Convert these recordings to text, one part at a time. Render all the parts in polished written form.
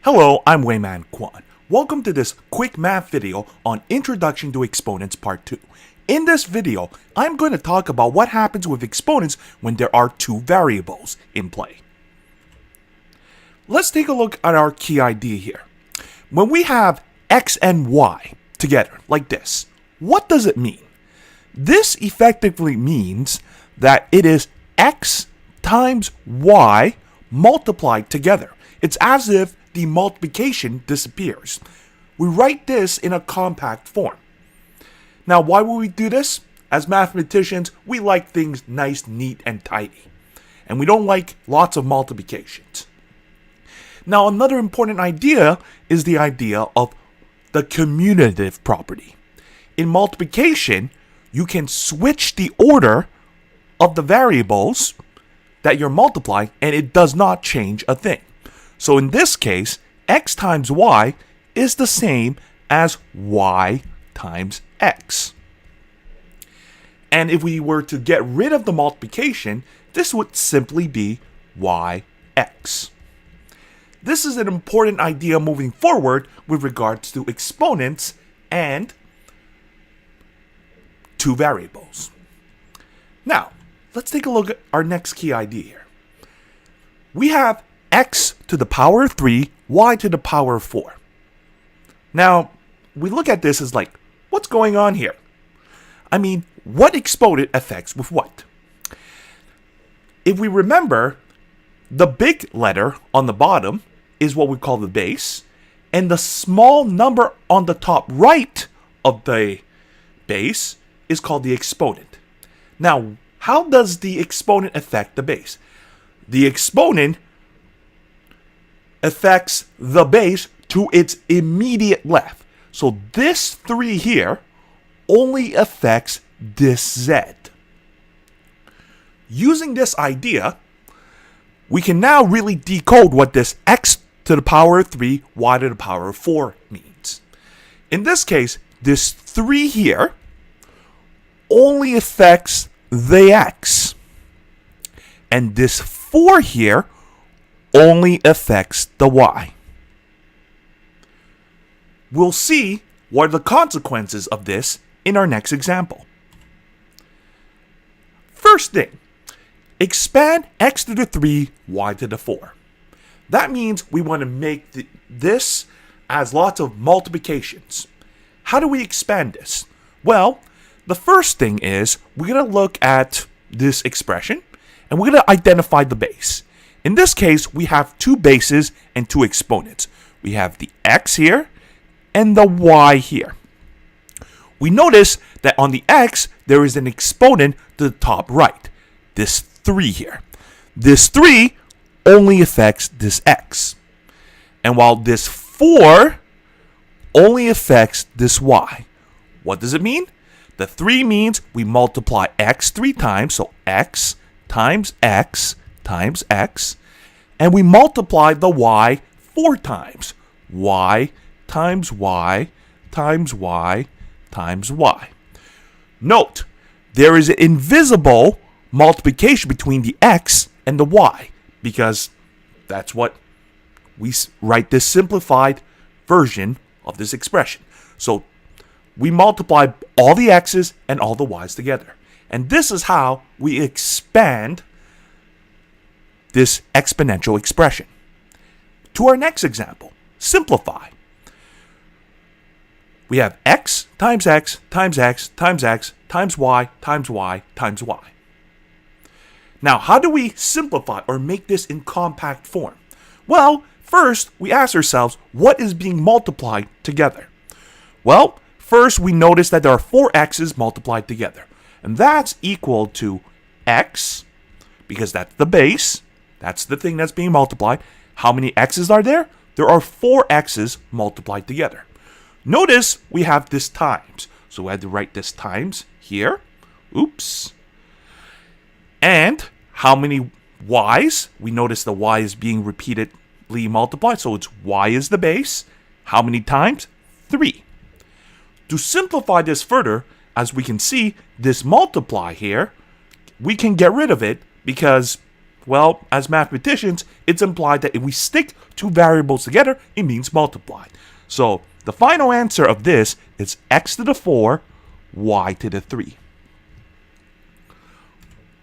Hello, I'm Wayman Kwan. Welcome to this quick math video on Introduction to Exponents Part 2. In this video, I'm going to talk about what happens with exponents when there are two variables in play. Let's take a look at our key idea here. When we have x and y together, like this, what does it mean? This effectively means that it is x times y multiplied together. It's as if the multiplication disappears. We write this in a compact form. Now, why would we do this? As mathematicians, we like things nice, neat, and tidy. And we don't like lots of multiplications. Now, another important idea is the idea of the commutative property. In multiplication, you can switch the order of the variables that you're multiplying, and it does not change a thing. So in this case, x times y is the same as y times x. And if we were to get rid of the multiplication, this would simply be yx. This is an important idea moving forward with regards to exponents and two variables. Now, let's take a look at our next key idea here. We have x to the power of 3, y to the power of 4. Now, we look at this as like, what's going on here? I mean, what exponent affects with what? If we remember, the big letter on the bottom is what we call the base, and the small number on the top right of the base is called the exponent. Now, how does the exponent affect the base? The exponent affects the base to its immediate left. So this 3 here only affects this z. Using this idea, we can now really decode what this x to the power of 3, y to the power of 4 means. In this case, this 3 here only affects the x. And this 4 here only affects the y. We'll see what are the consequences of this in our next example. First thing, expand x to the 3, y to the 4. That means we want to make this as lots of multiplications. How do we expand this? Well, the first thing is we're going to look at this expression and we're going to identify the base. In this case, we have two bases and two exponents. We have the x here and the y here. We notice that on the x, there is an exponent to the top right, this 3 here. This 3 only affects this x. And while this 4 only affects this y. What does it mean? The 3 means we multiply x 3 times, so x times x times x, and we multiply the y 4 times, y times y times y times y. Note, there is an invisible multiplication between the x and the y, because that's what we write this simplified version of this expression. So we multiply all the x's and all the y's together. And this is how we expand this exponential expression. To our next example, simplify. We have x times x times x times x times y times y times y. Now, how do we simplify or make this in compact form? Well, first, we ask ourselves, what is being multiplied together? Well, first, we notice that there are 4 x's multiplied together. And that's equal to x, because that's the base. That's the thing that's being multiplied. How many x's are there? There are 4 x's multiplied together. Notice we have this times. So we had to write this times here. Oops. And how many y's? We notice the y is being repeatedly multiplied. So it's y is the base. How many times? 3. To simplify this further, as we can see, this multiply here, we can get rid of it because Well, as mathematicians, it's implied that if we stick two variables together, it means multiply. So the final answer of this is x to the 4, y to the 3.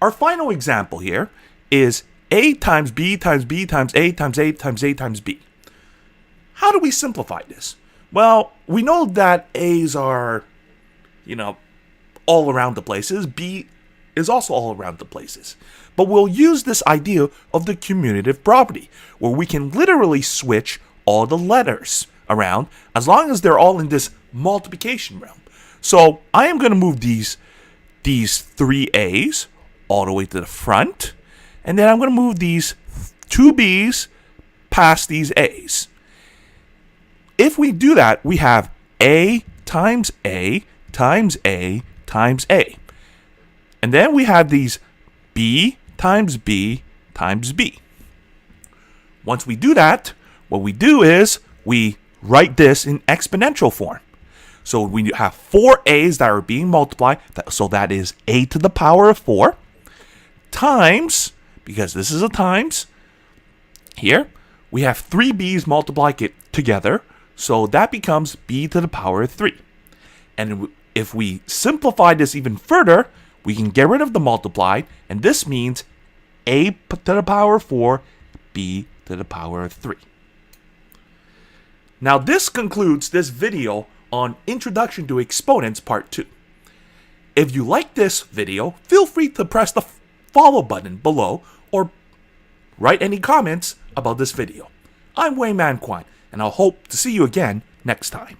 Our final example here is a times b times b times a times a times a times b. How do we simplify this? Well, we know that a's are, all around the places. B is also all around the places. But we'll use this idea of the commutative property, where we can literally switch all the letters around as long as they're all in this multiplication realm. So I am going to move these three a's all the way to the front, and then I'm going to move these two b's past these a's. If we do that, we have a times a times a times a. And then we have these b times b times b. Once we do that, what we do is we write this in exponential form. So we have 4 a's that are being multiplied, so that is a to the power of 4, times, because this is a times, here, we have 3 b's multiplied together, so that becomes b to the power of 3. And if we simplify this even further, we can get rid of the multiplied, and this means a to the power of 4, b to the power of 3. Now this concludes this video on Introduction to Exponents Part 2. If you like this video, feel free to press the follow button below or write any comments about this video. I'm Wayman Kwan, and I'll hope to see you again next time.